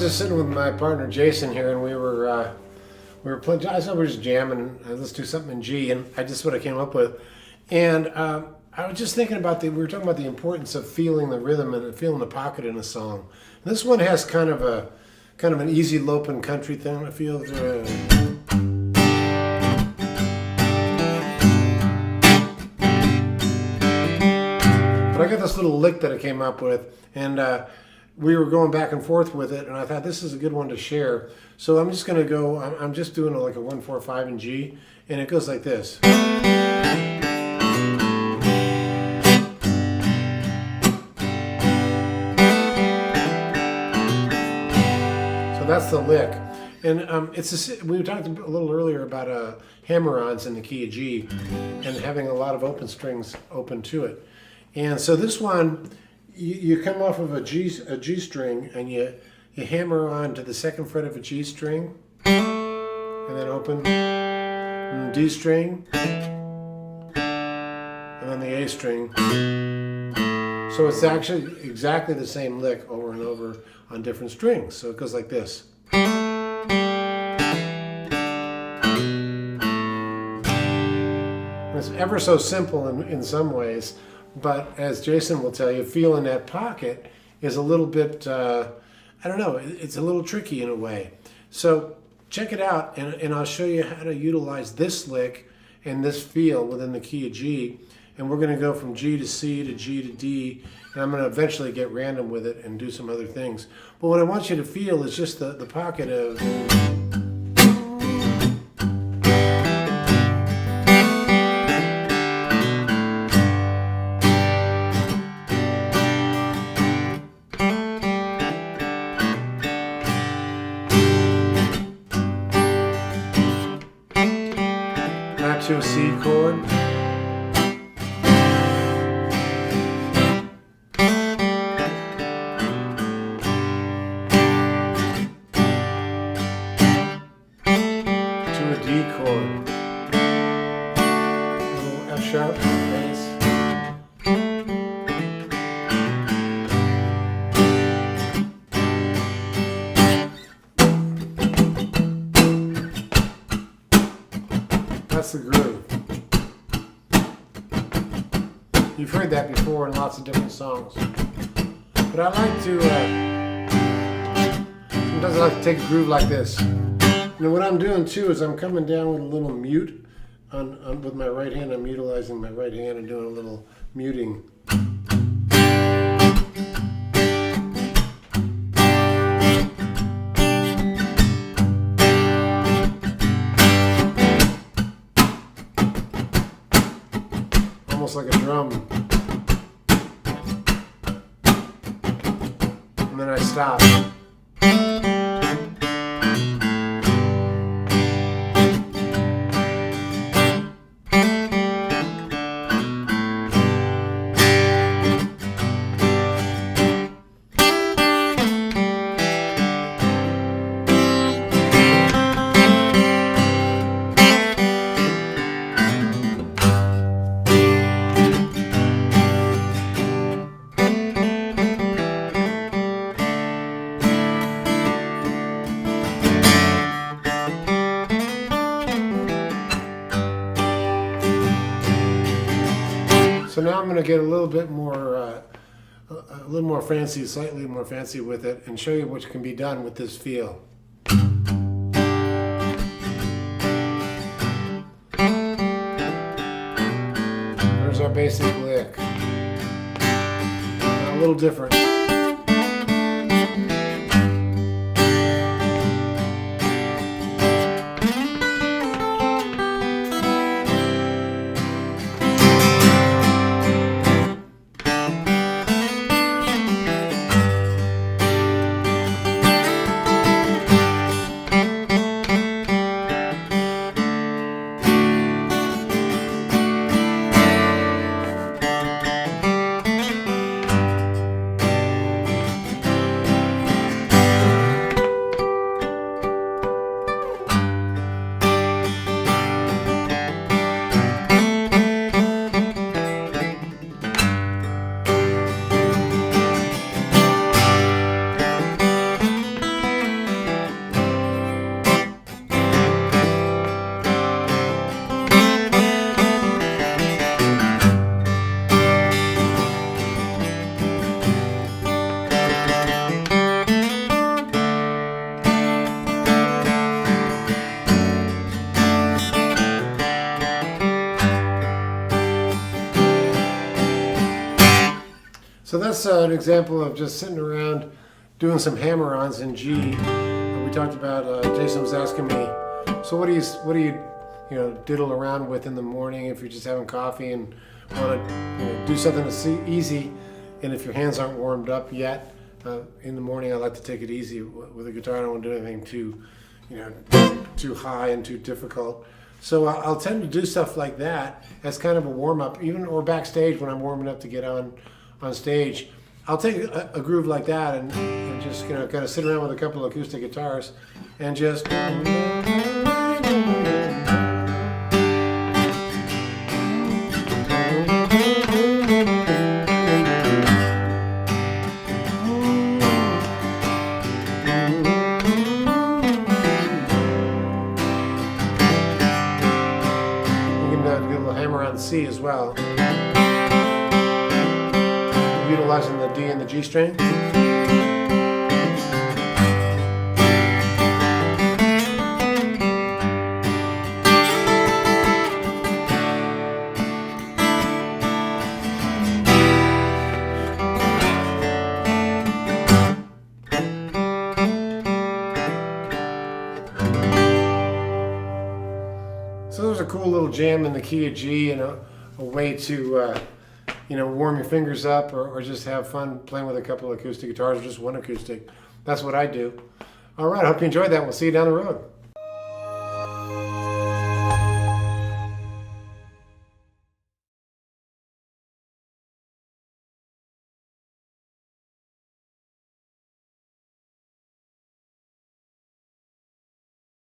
just sitting with my partner Jason here, and we were playing. I thought we were just jamming. Let's do something in G, and I just what I came up with. And I was just thinking about we were talking about the importance of feeling the rhythm and feeling the pocket in a song. And this one has kind of an easy loping country thing. I feel. But I got this little lick that I came up with, and we were going back and forth with it, and I thought this is a good one to share. So I'm just going to go, I'm just doing like a 1-4-5 in G, and it goes like this. So that's the lick. And we talked a little earlier about hammer-ons in the key of G and having a lot of open strings open to it. And so this one, you come off of a G string and you hammer on to the second fret of a G string and then open, and D string, and then the A string. So it's actually exactly the same lick over and over on different strings. So it goes like this. It's ever so simple in some ways. But as Jason will tell you, feeling that pocket is a little bit, I don't know, it's a little tricky in a way. So check it out, and I'll show you how to utilize this lick and this feel within the key of G. And we're going to go from G to C to G to D, and I'm going to eventually get random with it and do some other things. But what I want you to feel is just the pocket of... to a C chord. To a D chord. A little F sharp bass. That's the groove. You've heard that before in lots of different songs. But I like to, sometimes I like to take a groove like this. Now what I'm doing too is I'm coming down with a little mute with my right hand. I'm utilizing my right hand and doing a little muting. Almost like a drum. And then I stop. So now I'm going to get a little bit more, fancy, slightly more fancy with it, and show you what can be done with this feel. There's our basic lick. Now a little different. that's an example of just sitting around doing some hammer-ons in G. We talked about, Jason was asking me, so what do you diddle around with in the morning if you're just having coffee and want to do something that's easy, and if your hands aren't warmed up yet, in the morning I like to take it easy with the guitar. I don't want to do anything too high and too difficult. So I'll tend to do stuff like that as kind of a warm-up, or backstage when I'm warming up to get on stage. I'll take a groove like that and just kind of sit around with a couple of acoustic guitars and just hammer on C as well, utilizing the D and the G string. So there's a cool little jam in the key of G, and a way to warm your fingers up, or just have fun playing with a couple of acoustic guitars, or just one acoustic. That's what I do. All right, I hope you enjoyed that. We'll see you down the road.